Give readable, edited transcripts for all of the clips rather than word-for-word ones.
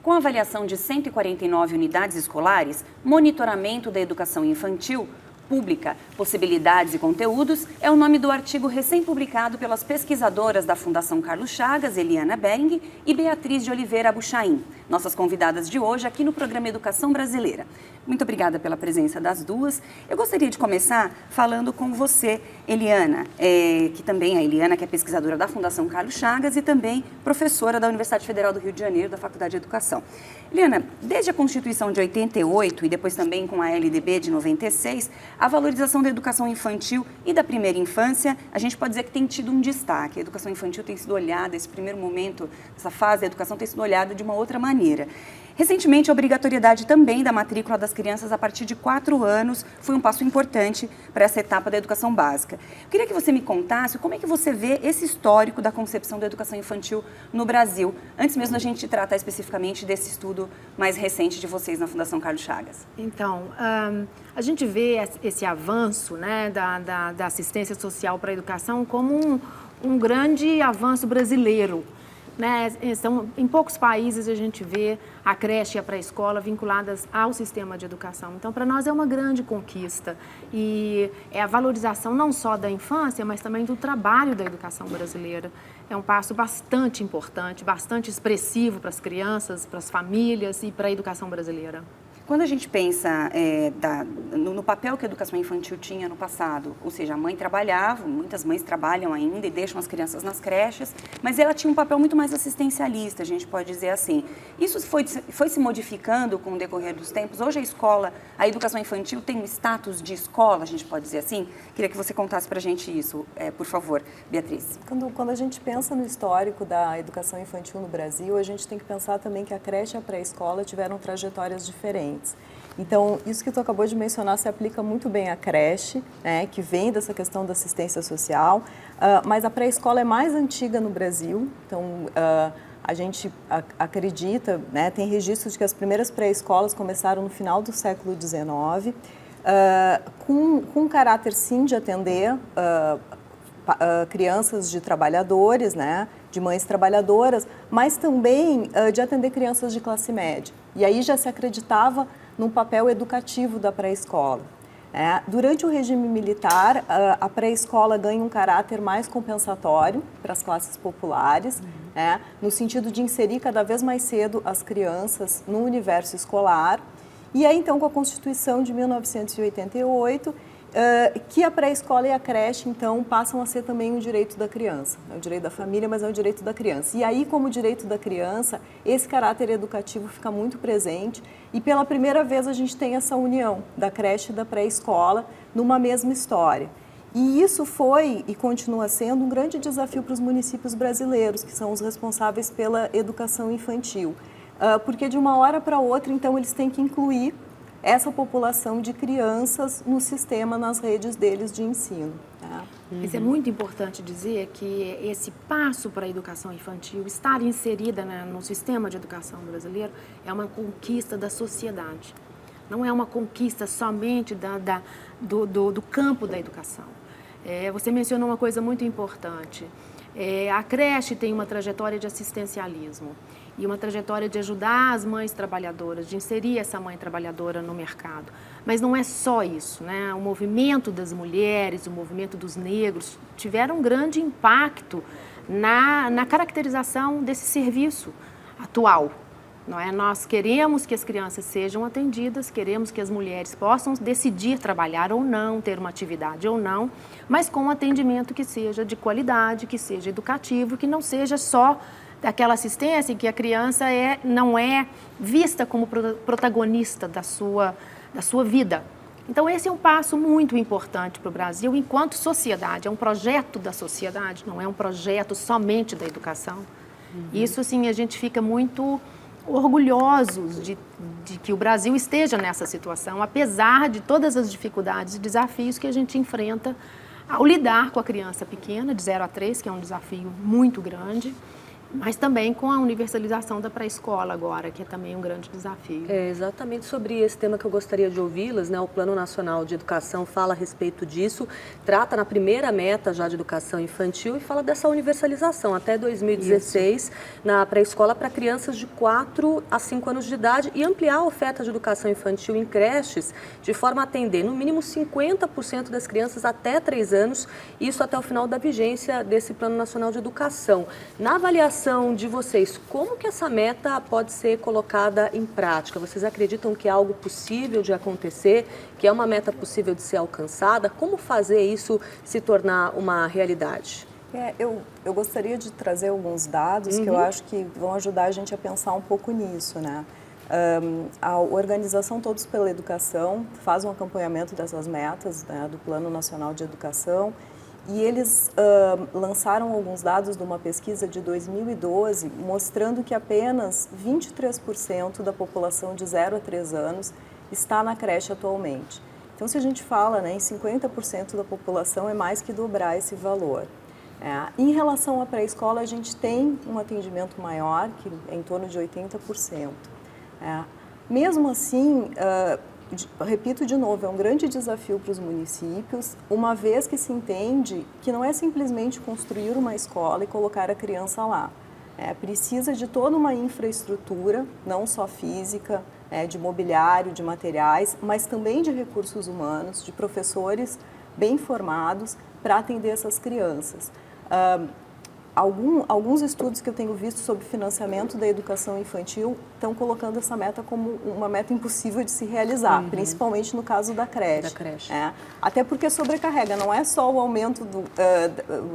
Com a avaliação de 149 unidades escolares, monitoramento da educação infantil pública, possibilidades e conteúdos é o nome do artigo recém-publicado pelas pesquisadoras da Fundação Carlos Chagas, Eliana Bering e Beatriz de Oliveira Abuchain, nossas convidadas de hoje aqui no programa Educação Brasileira. Muito obrigada pela presença das duas. Eu gostaria de começar falando com você, Eliana, que também a Eliana, que é pesquisadora da Fundação Carlos Chagas e também professora da Universidade Federal do Rio de Janeiro, da Faculdade de Educação. Eliana, desde a Constituição de 88 e depois também com a LDB de 96, a valorização da educação infantil e da primeira infância, a gente pode dizer que tem tido um destaque. A educação infantil tem sido olhada, esse primeiro momento, essa fase da educação tem sido olhada de uma outra maneira. Recentemente, a obrigatoriedade também da matrícula das crianças a partir de 4 anos foi um passo importante para essa etapa da educação básica. Eu queria que você me contasse como é que você vê esse histórico da concepção da educação infantil no Brasil, antes mesmo da gente tratar especificamente desse estudo mais recente de vocês na Fundação Carlos Chagas. Então, a gente vê esse avanço, né, da assistência social para a educação como um grande avanço brasileiro. Né? Em poucos países a gente vê a creche e a pré-escola vinculadas ao sistema de educação. Então, para nós é uma grande conquista e é a valorização não só da infância, mas também do trabalho da educação brasileira. É um passo bastante importante, bastante expressivo para as crianças, para as famílias e para a educação brasileira. Quando a gente pensa no papel que a educação infantil tinha no passado, ou seja, a mãe trabalhava, muitas mães trabalham ainda e deixam as crianças nas creches, mas ela tinha um papel muito mais assistencialista, a gente pode dizer assim. Isso foi se modificando com o decorrer dos tempos. Hoje a educação infantil tem um status de escola, a gente pode dizer assim? Queria que você contasse para a gente isso, por favor, Beatriz. Quando a gente pensa no histórico da educação infantil no Brasil, a gente tem que pensar também que a creche e a pré-escola tiveram trajetórias diferentes. Então, isso que tu acabou de mencionar se aplica muito bem à creche, né, que vem dessa questão da assistência social, mas a pré-escola é mais antiga no Brasil, então a gente acredita, né, tem registros de que as primeiras pré-escolas começaram no final do século XIX, com caráter sim de atender crianças de trabalhadores, né, de mães trabalhadoras, mas também de atender crianças de classe média. E aí já se acreditava num papel educativo da pré-escola. Durante o regime militar, a pré-escola ganha um caráter mais compensatório para as classes populares, no sentido de inserir cada vez mais cedo as crianças no universo escolar. E aí, então, com a Constituição de 1988, que a pré-escola e a creche, então, passam a ser também um direito da criança. É o direito da família, mas é o direito da criança. E aí, como direito da criança, esse caráter educativo fica muito presente e pela primeira vez a gente tem essa união da creche e da pré-escola numa mesma história. E isso foi e continua sendo um grande desafio para os municípios brasileiros, que são os responsáveis pela educação infantil. Porque de uma hora para outra, então, eles têm que incluir essa população de crianças no sistema, nas redes deles de ensino. Mas é muito importante dizer que esse passo para a educação infantil, estar inserida no sistema de educação brasileiro, é uma conquista da sociedade. Não é uma conquista somente do campo da educação. Você mencionou uma coisa muito importante. A creche tem uma trajetória de assistencialismo e uma trajetória de ajudar as mães trabalhadoras, de inserir essa mãe trabalhadora no mercado. Mas não é só isso, né? O movimento das mulheres, o movimento dos negros tiveram um grande impacto na caracterização desse serviço atual. Não é? Nós queremos que as crianças sejam atendidas, queremos que as mulheres possam decidir trabalhar ou não, ter uma atividade ou não, mas com um atendimento que seja de qualidade, que seja educativo, que não seja só daquela assistência em que a criança não é vista como protagonista da sua vida. Então, esse é um passo muito importante para o Brasil enquanto sociedade. É um projeto da sociedade, não é um projeto somente da educação. Isso, assim, a gente fica muito orgulhosos de que o Brasil esteja nessa situação, apesar de todas as dificuldades e desafios que a gente enfrenta ao lidar com a criança pequena, de 0 a 3, que é um desafio muito grande, mas também com a universalização da pré-escola agora, que é também um grande desafio. É exatamente sobre esse tema que eu gostaria de ouvi-las, né? O Plano Nacional de Educação fala a respeito disso, trata na primeira meta já de educação infantil e fala dessa universalização até 2016 Isso. na pré-escola para crianças de 4 a 5 anos de idade e ampliar a oferta de educação infantil em creches de forma a atender no mínimo 50% das crianças até 3 anos, isso até o final da vigência desse Plano Nacional de Educação. Na avaliação de vocês, como que essa meta pode ser colocada em prática? Vocês acreditam que é algo possível de acontecer, que é uma meta possível de ser alcançada? Como fazer isso se tornar uma realidade? Eu gostaria de trazer alguns dados que eu acho que vão ajudar a gente a pensar um pouco nisso, né? A organização Todos pela Educação faz um acompanhamento dessas metas, né, do Plano Nacional de Educação. E eles lançaram alguns dados de uma pesquisa de 2012, mostrando que apenas 23% da população de 0 a 3 anos está na creche atualmente. Então, se a gente fala, né, em 50% da população, é mais que dobrar esse valor. Em relação à pré-escola, a gente tem um atendimento maior, que é em torno de 80%. Mesmo assim, repito de novo, é um grande desafio para os municípios, uma vez que se entende que não é simplesmente construir uma escola e colocar a criança lá. Precisa de toda uma infraestrutura, não só física, de mobiliário, de materiais, mas também de recursos humanos, de professores bem formados para atender essas crianças. Alguns estudos que eu tenho visto sobre financiamento da educação infantil estão colocando essa meta como uma meta impossível de se realizar, principalmente no caso da creche. Até porque sobrecarrega, não é só o aumento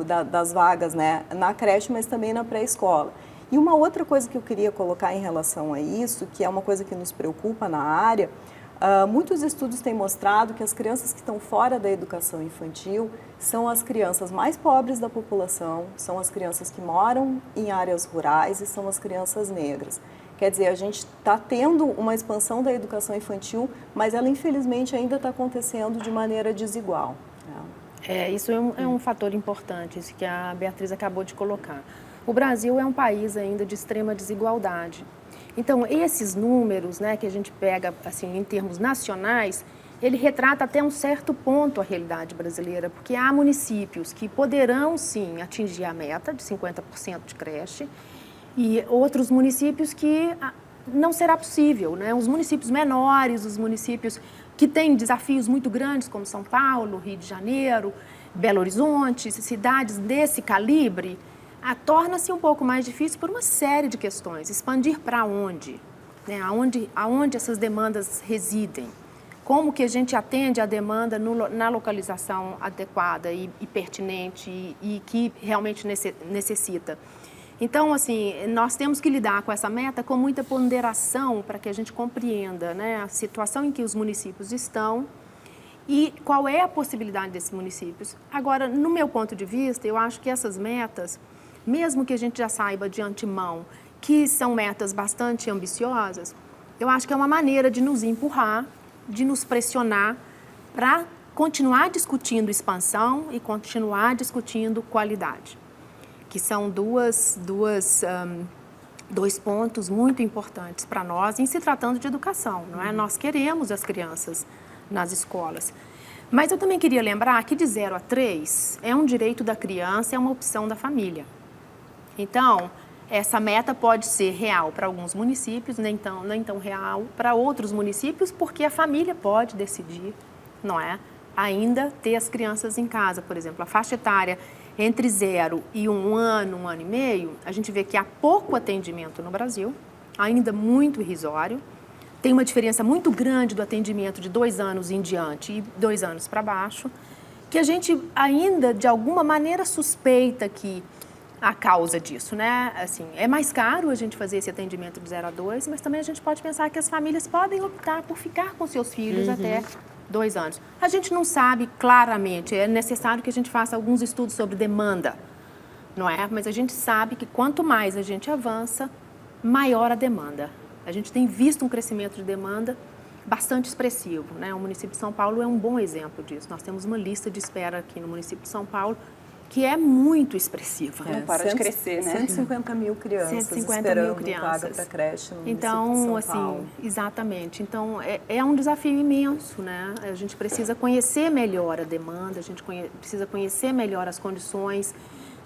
das vagas, né, na creche, mas também na pré-escola. E uma outra coisa que eu queria colocar em relação a isso, que é uma coisa que nos preocupa na área, muitos estudos têm mostrado que as crianças que estão fora da educação infantil são as crianças mais pobres da população, são as crianças que moram em áreas rurais e são as crianças negras. Quer dizer, a gente está tendo uma expansão da educação infantil, mas ela infelizmente ainda está acontecendo de maneira desigual. Isso é um fator importante, isso que a Beatriz acabou de colocar. O Brasil é um país ainda de extrema desigualdade. Então, esses números, né, que a gente pega assim, em termos nacionais, ele retrata até um certo ponto a realidade brasileira, porque há municípios que poderão, sim, atingir a meta de 50% de creche e outros municípios que não será possível, né? Os municípios menores, os municípios que têm desafios muito grandes, como São Paulo, Rio de Janeiro, Belo Horizonte, cidades desse calibre, torna-se um pouco mais difícil por uma série de questões. Expandir para onde? Né? Aonde essas demandas residem? Como que a gente atende a demanda na localização adequada e pertinente e que realmente necessita? Então, assim, nós temos que lidar com essa meta com muita ponderação para que a gente compreenda, né, a situação em que os municípios estão e qual é a possibilidade desses municípios. Agora, no meu ponto de vista, eu acho que essas metas, mesmo que a gente já saiba de antemão que são metas bastante ambiciosas, eu acho que é uma maneira de nos empurrar, de nos pressionar para continuar discutindo expansão e continuar discutindo qualidade, que são dois pontos muito importantes para nós em se tratando de educação, não é? Nós queremos as crianças nas escolas. Mas eu também queria lembrar que de 0 a 3 é um direito da criança, é uma opção da família. Então, essa meta pode ser real para alguns municípios, nem tão real para outros municípios, porque a família pode decidir, não é? Ainda ter as crianças em casa, por exemplo. A faixa etária entre 0 e 1 ano, 1 ano e meio, a gente vê que há pouco atendimento no Brasil, ainda muito irrisório. Tem uma diferença muito grande do atendimento de 2 anos em diante e 2 anos para baixo, que a gente ainda, de alguma maneira, suspeita que a causa disso, né? Assim, é mais caro a gente fazer esse atendimento de 0 a 2, mas também a gente pode pensar que as famílias podem optar por ficar com seus filhos até 2 anos. A gente não sabe claramente, é necessário que a gente faça alguns estudos sobre demanda, não é? Mas a gente sabe que quanto mais a gente avança, maior a demanda. A gente tem visto um crescimento de demanda bastante expressivo, né? O município de São Paulo é um bom exemplo disso. Nós temos uma lista de espera aqui no município de São Paulo que é muito expressiva. Não para de crescer, né? 150 mil crianças 150 esperando mil crianças. vaga para creche no município de Então, São assim, Paulo. exatamente. Então, é um desafio imenso, né? A gente precisa conhecer melhor a demanda, a gente precisa conhecer melhor as condições,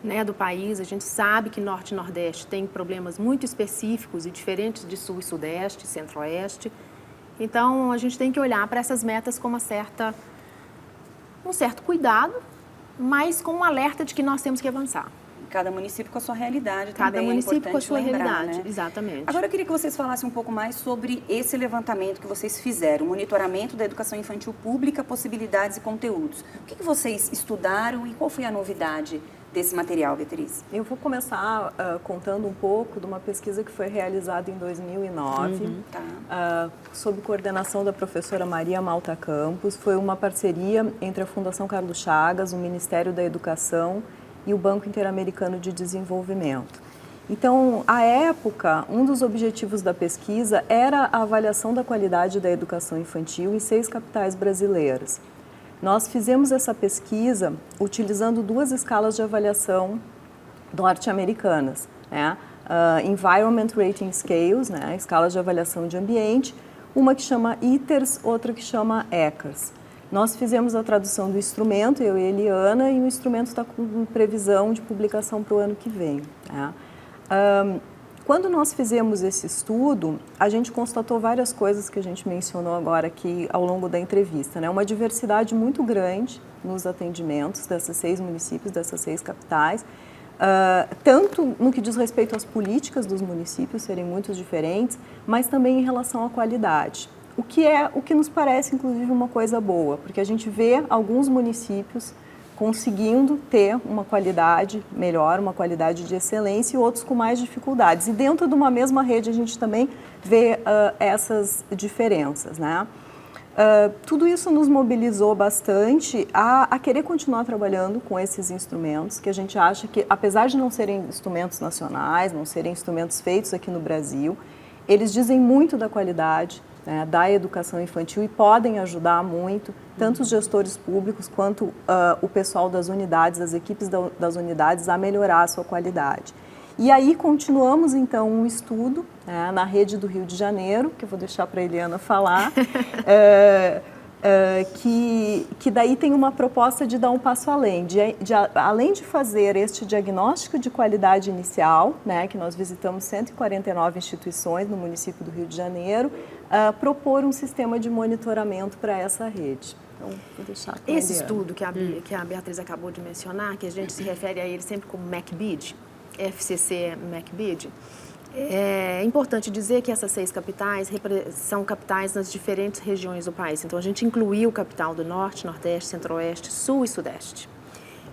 né, do país. A gente sabe que Norte e Nordeste tem problemas muito específicos e diferentes de Sul e Sudeste, Centro-Oeste. Então, a gente tem que olhar para essas metas com um certo cuidado, mas com um alerta de que nós temos que avançar. Cada município com a sua realidade Cada também. município com a sua lembrar, realidade, né? exatamente. Agora eu queria que vocês falassem um pouco mais sobre esse levantamento que vocês fizeram, o monitoramento da educação infantil pública, possibilidades e conteúdos. O que vocês estudaram e qual foi a novidade desse material, Beatriz? Eu vou começar contando um pouco de uma pesquisa que foi realizada em 2009, sob coordenação da professora Maria Malta Campos. Foi uma parceria entre a Fundação Carlos Chagas, o Ministério da Educação e o Banco Interamericano de Desenvolvimento. Então, à época, um dos objetivos da pesquisa era a avaliação da qualidade da educação infantil em 6 capitais brasileiras. Nós fizemos essa pesquisa utilizando 2 escalas de avaliação norte-americanas, né? Environment Rating Scales, né? Escalas de avaliação de ambiente, uma que chama ITERS, outra que chama ECARS. Nós fizemos a tradução do instrumento, eu e a Eliana, e o instrumento está com previsão de publicação para o ano que vem. Né? Quando nós fizemos esse estudo, a gente constatou várias coisas que a gente mencionou agora aqui ao longo da entrevista, né? Uma diversidade muito grande nos atendimentos desses 6 municípios, dessas 6 capitais, tanto no que diz respeito às políticas dos municípios serem muito diferentes, mas também em relação à qualidade. O que nos parece, inclusive, uma coisa boa, porque a gente vê alguns municípios conseguindo ter uma qualidade melhor, uma qualidade de excelência, e outros com mais dificuldades. E dentro de uma mesma rede a gente também vê essas diferenças, né? Tudo isso nos mobilizou bastante a querer continuar trabalhando com esses instrumentos, que a gente acha que, apesar de não serem instrumentos nacionais, não serem instrumentos feitos aqui no Brasil, eles dizem muito da qualidade, né, da educação infantil, e podem ajudar muito, tanto os gestores públicos quanto o pessoal das unidades, as equipes das unidades, a melhorar a sua qualidade. E aí continuamos, então, um estudo na rede do Rio de Janeiro, que eu vou deixar para a Eliana falar, que daí tem uma proposta de dar um passo além, além de fazer este diagnóstico de qualidade inicial, né, que nós visitamos 149 instituições no município do Rio de Janeiro, propor um sistema de monitoramento para essa rede. Então, vou deixar com esse Eliana. estudo que a Beatriz acabou de mencionar, que a gente se refere a ele sempre como MACBID, FCC MACBID, é importante dizer que essas 6 capitais são capitais nas diferentes regiões do país. Então, a gente incluiu capital do Norte, Nordeste, Centro-Oeste, Sul e Sudeste.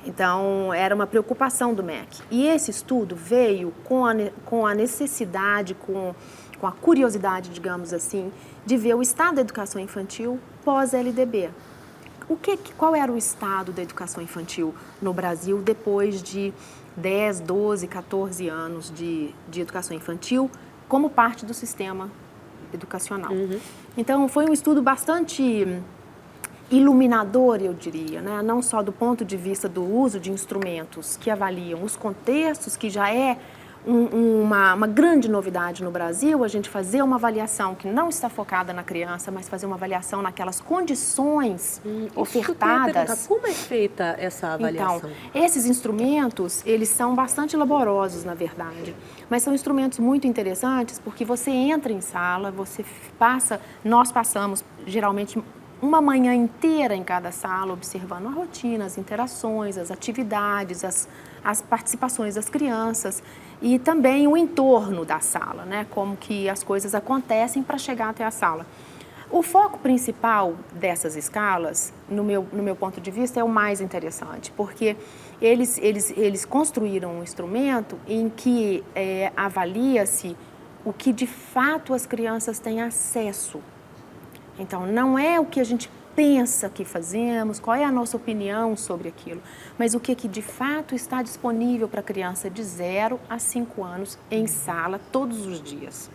Então, era uma preocupação do MEC. E esse estudo veio com a necessidade, com a curiosidade, digamos assim, de ver o estado da educação infantil pós-LDB. Qual era o estado da educação infantil no Brasil depois de 10, 12, 14 anos de educação infantil como parte do sistema educacional? Então, foi um estudo bastante iluminador, eu diria, né? Não só do ponto de vista do uso de instrumentos que avaliam os contextos, que já é uma grande novidade no Brasil, a gente fazer uma avaliação que não está focada na criança, mas fazer uma avaliação naquelas condições ofertadas. Como é feita essa avaliação? Então, esses instrumentos, eles são bastante laborosos, na verdade, mas são instrumentos muito interessantes porque você entra em sala, nós passamos geralmente uma manhã inteira em cada sala, observando a rotina, as interações, as atividades, as participações das crianças e também o entorno da sala, né? Como que as coisas acontecem para chegar até a sala. O foco principal dessas escalas, no meu ponto de vista, é o mais interessante, porque eles construíram um instrumento em que avalia-se o que de fato as crianças têm acesso. Então, não é o que a gente pensa que fazemos, qual é a nossa opinião sobre aquilo, mas o que de fato está disponível para a criança de 0 a 5 anos em sala todos os dias.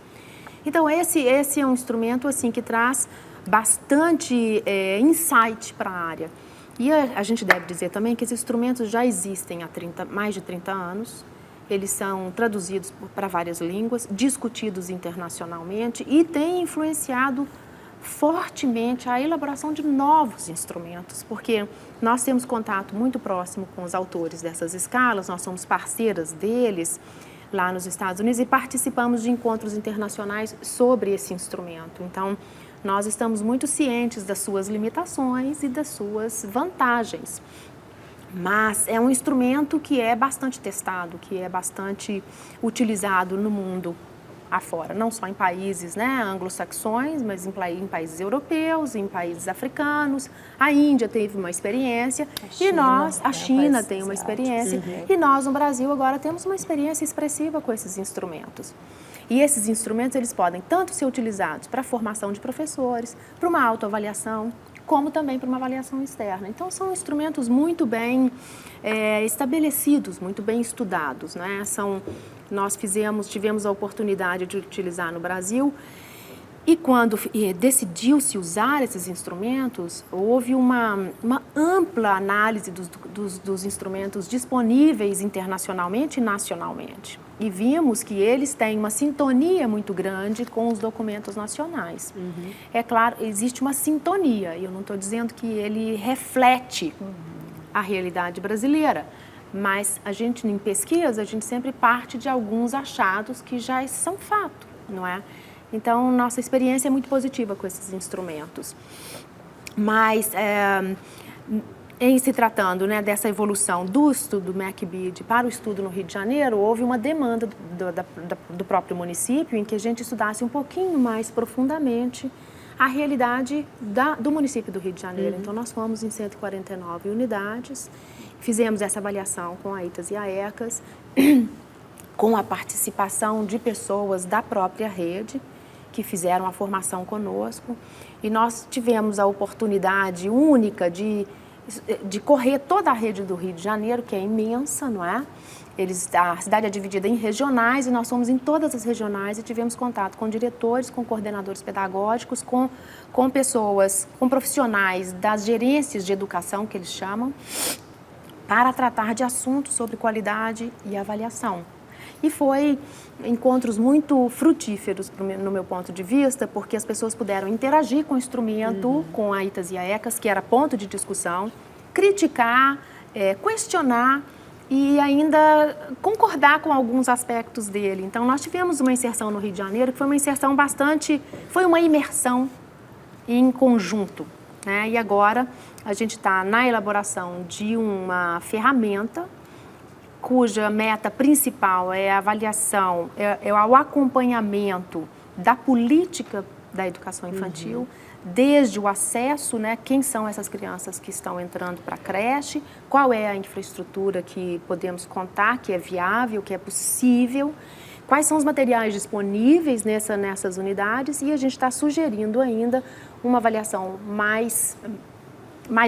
Então, esse é um instrumento assim, que traz bastante insight para a área. E a gente deve dizer também que esses instrumentos já existem há mais de 30 anos. Eles são traduzidos para várias línguas, discutidos internacionalmente e têm influenciado fortemente a elaboração de novos instrumentos, porque nós temos contato muito próximo com os autores dessas escalas, nós somos parceiras deles lá nos Estados Unidos e participamos de encontros internacionais sobre esse instrumento. Então, nós estamos muito cientes das suas limitações e das suas vantagens. Mas é um instrumento que é bastante testado, que é bastante utilizado no mundo afora, não só em países, né, anglo-saxões, mas em países europeus, em países africanos. A Índia teve uma experiência a China tem uma experiência e nós no Brasil agora temos uma experiência expressiva com esses instrumentos. E esses instrumentos eles podem tanto ser utilizados para a formação de professores, para uma autoavaliação, como também para uma avaliação externa. Então, são instrumentos muito bem estabelecidos, muito bem estudados, né? Nós tivemos a oportunidade de utilizar no Brasil e quando decidiu-se usar esses instrumentos, houve uma ampla análise dos instrumentos disponíveis internacionalmente e nacionalmente. E vimos que eles têm uma sintonia muito grande com os documentos nacionais. É claro, existe uma sintonia, e eu não estou dizendo que ele reflete a realidade brasileira, mas em pesquisa, a gente sempre parte de alguns achados que já são fato, não é? Então, nossa experiência é muito positiva com esses instrumentos. Mas, em se tratando, né, dessa evolução do estudo MacBid para o estudo no Rio de Janeiro, houve uma demanda do próprio município em que a gente estudasse um pouquinho mais profundamente a realidade do município do Rio de Janeiro. Então, nós fomos em 149 unidades, fizemos essa avaliação com a ITAS e a ECAS, com a participação de pessoas da própria rede, que fizeram a formação conosco, e nós tivemos a oportunidade única de correr toda a rede do Rio de Janeiro, que é imensa, não é? A cidade é dividida em regionais e nós fomos em todas as regionais e tivemos contato com diretores, com coordenadores pedagógicos, com pessoas, com profissionais das gerências de educação, que eles chamam, para tratar de assuntos sobre qualidade e avaliação. E foi encontros muito frutíferos, no meu ponto de vista, porque as pessoas puderam interagir com o instrumento, com a ITAS e a ECAS, que era ponto de discussão, criticar, questionar e ainda concordar com alguns aspectos dele. Então, nós tivemos uma inserção no Rio de Janeiro, que foi uma inserção foi uma imersão em conjunto, né? E agora a gente está na elaboração de uma ferramenta cuja meta principal é a avaliação, é o acompanhamento da política da educação infantil, desde o acesso, né, quem são essas crianças que estão entrando para a creche, qual é a infraestrutura que podemos contar, que é viável, que é possível, quais são os materiais disponíveis nessas unidades, e a gente está sugerindo ainda uma avaliação mais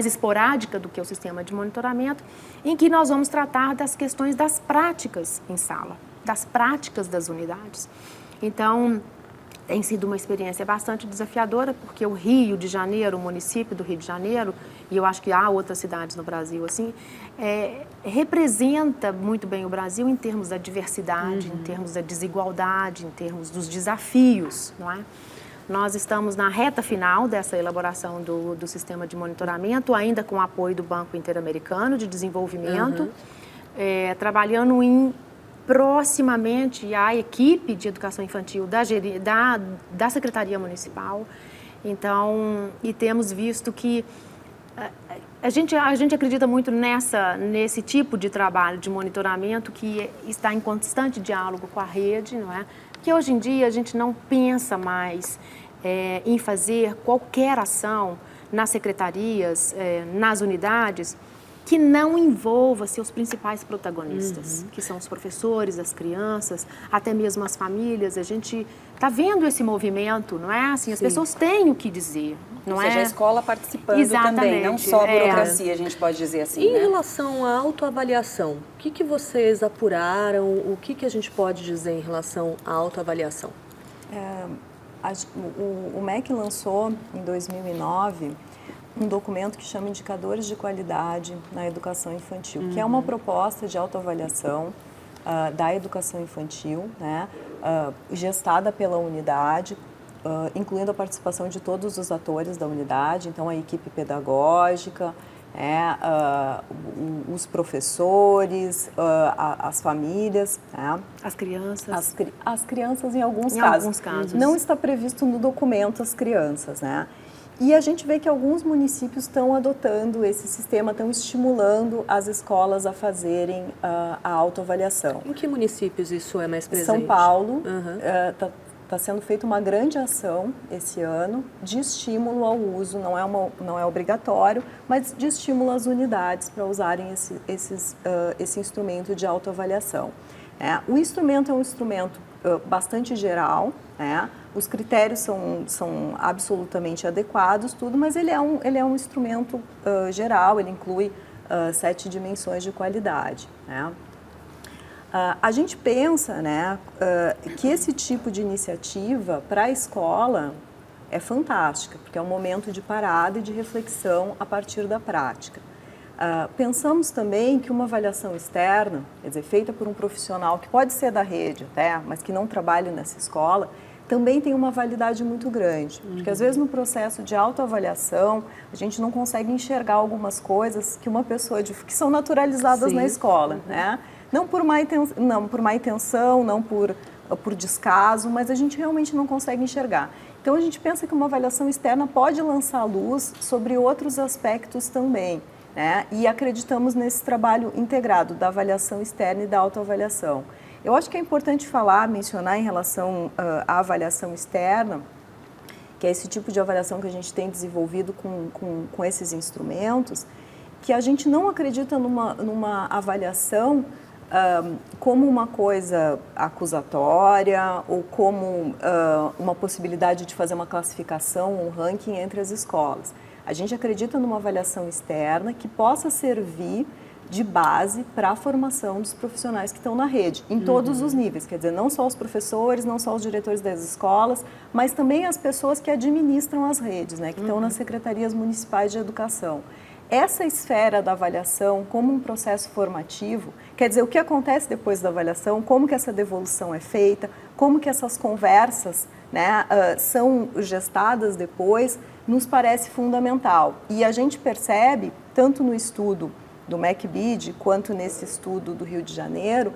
esporádica do que o sistema de monitoramento, em que nós vamos tratar das questões das práticas em sala, das práticas das unidades. Então, tem sido uma experiência bastante desafiadora, porque o Rio de Janeiro, o município do Rio de Janeiro, e eu acho que há outras cidades no Brasil assim, representa muito bem o Brasil em termos da diversidade, em termos da desigualdade, em termos dos desafios, não é? Nós estamos na reta final dessa elaboração do sistema de monitoramento, ainda com o apoio do Banco Interamericano de Desenvolvimento, trabalhando proximamente a equipe de educação infantil da Secretaria Municipal. Então, e temos visto que a gente acredita muito nesse tipo de trabalho de monitoramento que está em constante diálogo com a rede, não é? Que hoje em dia a gente não pensa mais em fazer qualquer ação nas secretarias, nas unidades, que não envolva seus principais protagonistas, que são os professores, as crianças, até mesmo as famílias. A gente está vendo esse movimento, não é? Assim, as pessoas têm o que dizer, não é? Ou seja, a escola participando Exatamente. também, não só a burocracia, a gente pode dizer assim, Em relação à autoavaliação, o que vocês apuraram, o que a gente pode dizer em relação à autoavaliação? O MEC lançou, em 2009, um documento que chama Indicadores de Qualidade na Educação Infantil, que é uma proposta de autoavaliação da educação infantil, né, gestada pela unidade, incluindo a participação de todos os atores da unidade, então a equipe pedagógica, os professores, as famílias, né? As crianças. As crianças em alguns Em casos. alguns casos. Não está previsto no documento as crianças, né? E a gente vê que alguns municípios estão adotando esse sistema, estão estimulando as escolas a fazerem a autoavaliação. Em que municípios isso é mais presente? São Paulo, está sendo feita uma grande ação esse ano de estímulo ao uso, não é obrigatório, mas de estímulo às unidades para usarem esse instrumento de autoavaliação. O instrumento é um instrumento bastante geral, né? Os critérios são absolutamente adequados, tudo, mas ele é um instrumento geral, ele inclui 7 dimensões de qualidade, né? A gente pensa, né, que esse tipo de iniciativa para a escola é fantástica, porque é um momento de parada e de reflexão a partir da prática. Pensamos também que uma avaliação externa, quer dizer, feita por um profissional que pode ser da rede até, mas que não trabalha nessa escola, também tem uma validade muito grande, porque às vezes no processo de autoavaliação a gente não consegue enxergar algumas coisas que uma pessoa que são naturalizadas na escola, né? Não por má intenção, não por descaso, mas a gente realmente não consegue enxergar. Então a gente pensa que uma avaliação externa pode lançar luz sobre outros aspectos também, né? E acreditamos nesse trabalho integrado da avaliação externa e da autoavaliação. Eu acho que é importante mencionar em relação à avaliação externa, que é esse tipo de avaliação que a gente tem desenvolvido com esses instrumentos, que a gente não acredita numa avaliação como uma coisa acusatória ou como uma possibilidade de fazer uma classificação, um ranking entre as escolas. A gente acredita numa avaliação externa que possa servir de base para a formação dos profissionais que estão na rede, em todos os níveis, quer dizer, não só os professores, não só os diretores das escolas, mas também as pessoas que administram as redes, né, que estão nas secretarias municipais de educação. Essa esfera da avaliação como um processo formativo, quer dizer, o que acontece depois da avaliação, como que essa devolução é feita, como que essas conversas, né, são gestadas depois, nos parece fundamental. E a gente percebe, tanto no estudo do MEC-BID, quanto nesse estudo do Rio de Janeiro,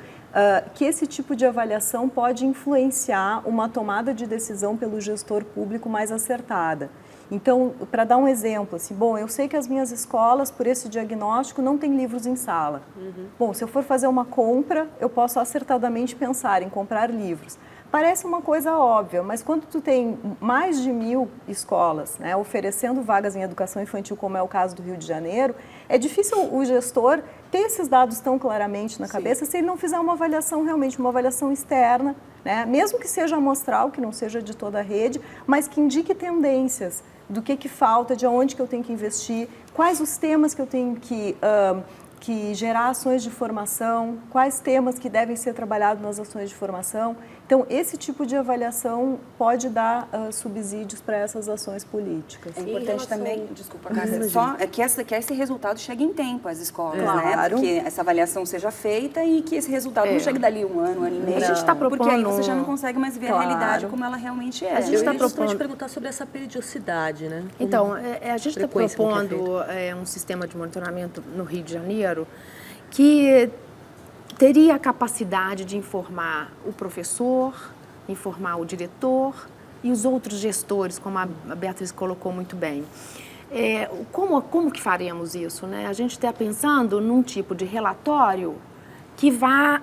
que esse tipo de avaliação pode influenciar uma tomada de decisão pelo gestor público mais acertada. Então, para dar um exemplo, assim, bom, eu sei que as minhas escolas, por esse diagnóstico, não têm livros em sala. Bom, se eu for fazer uma compra, eu posso acertadamente pensar em comprar livros. Parece uma coisa óbvia, mas quando tu tem mais de 1.000 escolas, né, oferecendo vagas em educação infantil, como é o caso do Rio de Janeiro, é difícil o gestor ter esses dados tão claramente na cabeça se ele não fizer uma avaliação realmente, uma avaliação externa, né, mesmo que seja amostral, que não seja de toda a rede, mas que indique tendências do que falta, de onde que eu tenho que investir, quais os temas que eu tenho que gerar ações de formação, quais temas que devem ser trabalhados nas ações de formação. Então, esse tipo de avaliação pode dar subsídios para essas ações políticas. É importante também, desculpa, Cássia, só que esse resultado chegue em tempo às escolas, né? Que essa avaliação seja feita e que esse resultado não chegue dali um ano e meio. A gente está propondo... Porque aí você já não consegue mais ver a realidade como ela realmente é. A gente está propondo... perguntar sobre essa periodicidade, né? Então, a gente está propondo um sistema de monitoramento no Rio de Janeiro que teria a capacidade de informar o professor, informar o diretor e os outros gestores, como a Beatriz colocou muito bem. Como que faremos isso, né? A gente está pensando num tipo de relatório que vá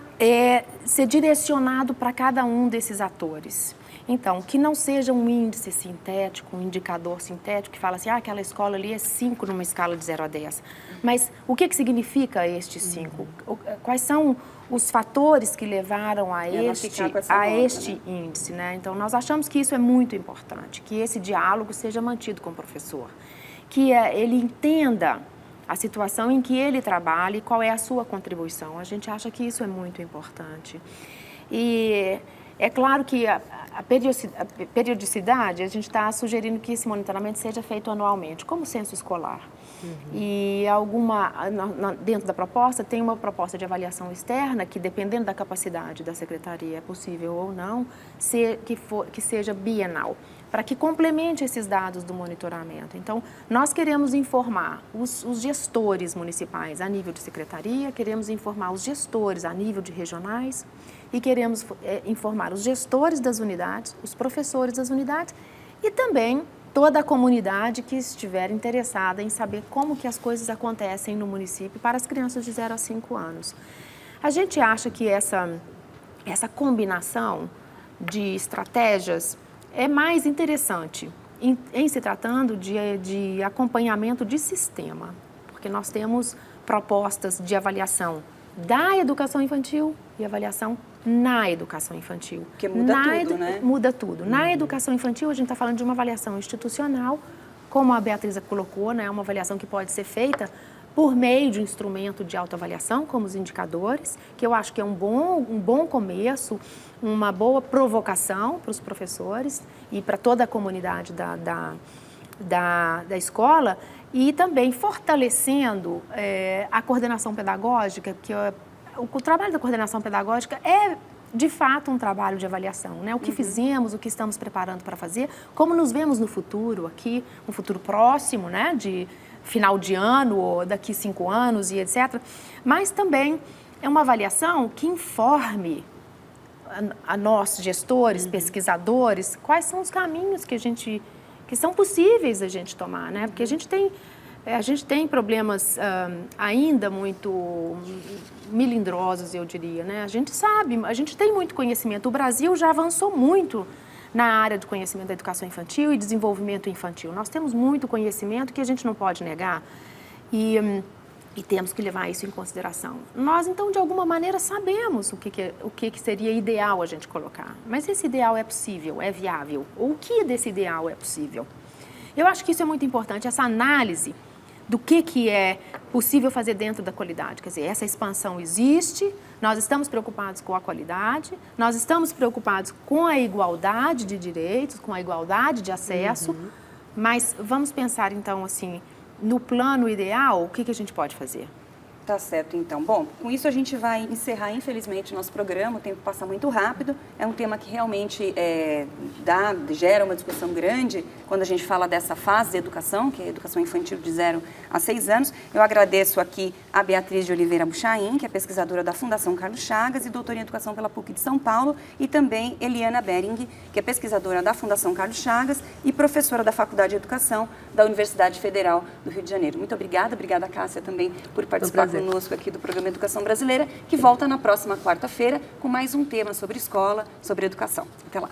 ser direcionado para cada um desses atores. Então, que não seja um índice sintético, um indicador sintético que fala assim, aquela escola ali é 5 numa escala de 0 a 10. Mas o que significa este 5? Quais são os fatores que levaram a este índice, né? Então, nós achamos que isso é muito importante, que esse diálogo seja mantido com o professor, que ele entenda a situação em que ele trabalha e qual é a sua contribuição. A gente acha que isso é muito importante. E É claro que a periodicidade, a gente está sugerindo que esse monitoramento seja feito anualmente, como censo escolar. E dentro da proposta, tem uma proposta de avaliação externa que, dependendo da capacidade da secretaria, é possível ou não, que seja bienal, para que complemente esses dados do monitoramento. Então, nós queremos informar os gestores municipais a nível de secretaria, queremos informar os gestores a nível de regionais e queremos informar os gestores das unidades, os professores das unidades e também toda a comunidade que estiver interessada em saber como que as coisas acontecem no município para as crianças de 0 a 5 anos. A gente acha que essa combinação de estratégias é mais interessante em se tratando de acompanhamento de sistema, porque nós temos propostas de avaliação da educação infantil e avaliação na educação infantil. Porque muda tudo, né? Muda tudo. Na educação infantil, a gente está falando de uma avaliação institucional, como a Beatriz colocou, né? Uma avaliação que pode ser feita por meio de um instrumento de autoavaliação, como os indicadores, que eu acho que é um bom começo, uma boa provocação para os professores e para toda a comunidade da escola, e também fortalecendo a coordenação pedagógica, que o trabalho da coordenação pedagógica é, de fato, um trabalho de avaliação, né? O que fizemos, o que estamos preparando para fazer, como nos vemos no futuro aqui, um futuro próximo, né? De final de ano ou daqui 5 anos e etc. Mas também é uma avaliação que informe a nós, gestores, pesquisadores, quais são os caminhos que são possíveis a gente tomar, né? Porque a gente tem problemas ainda muito melindrosos, eu diria, né? A gente sabe, a gente tem muito conhecimento. O Brasil já avançou muito na área do conhecimento da educação infantil e desenvolvimento infantil. Nós temos muito conhecimento que a gente não pode negar e temos que levar isso em consideração. Nós, então, de alguma maneira, sabemos o que seria ideal a gente colocar. Mas esse ideal é possível, é viável? Ou o que desse ideal é possível? Eu acho que isso é muito importante, essa análise do que é possível fazer dentro da qualidade. Quer dizer, essa expansão existe, nós estamos preocupados com a qualidade, nós estamos preocupados com a igualdade de direitos, com a igualdade de acesso, mas vamos pensar, então, assim, no plano ideal, o que a gente pode fazer? Tá certo, então. Bom, com isso a gente vai encerrar, infelizmente, o nosso programa. O tempo passa muito rápido. É um tema que realmente gera uma discussão grande quando a gente fala dessa fase de educação, que é a educação infantil de 0 a 6 anos. Eu agradeço aqui a Beatriz de Oliveira Buchaim, que é pesquisadora da Fundação Carlos Chagas e doutora em Educação pela PUC de São Paulo, e também Eliana Bering, que é pesquisadora da Fundação Carlos Chagas e professora da Faculdade de Educação da Universidade Federal do Rio de Janeiro. Muito obrigada, Cássia, também por participar conosco aqui do programa Educação Brasileira, que volta na próxima quarta-feira com mais um tema sobre escola, sobre educação. Até lá!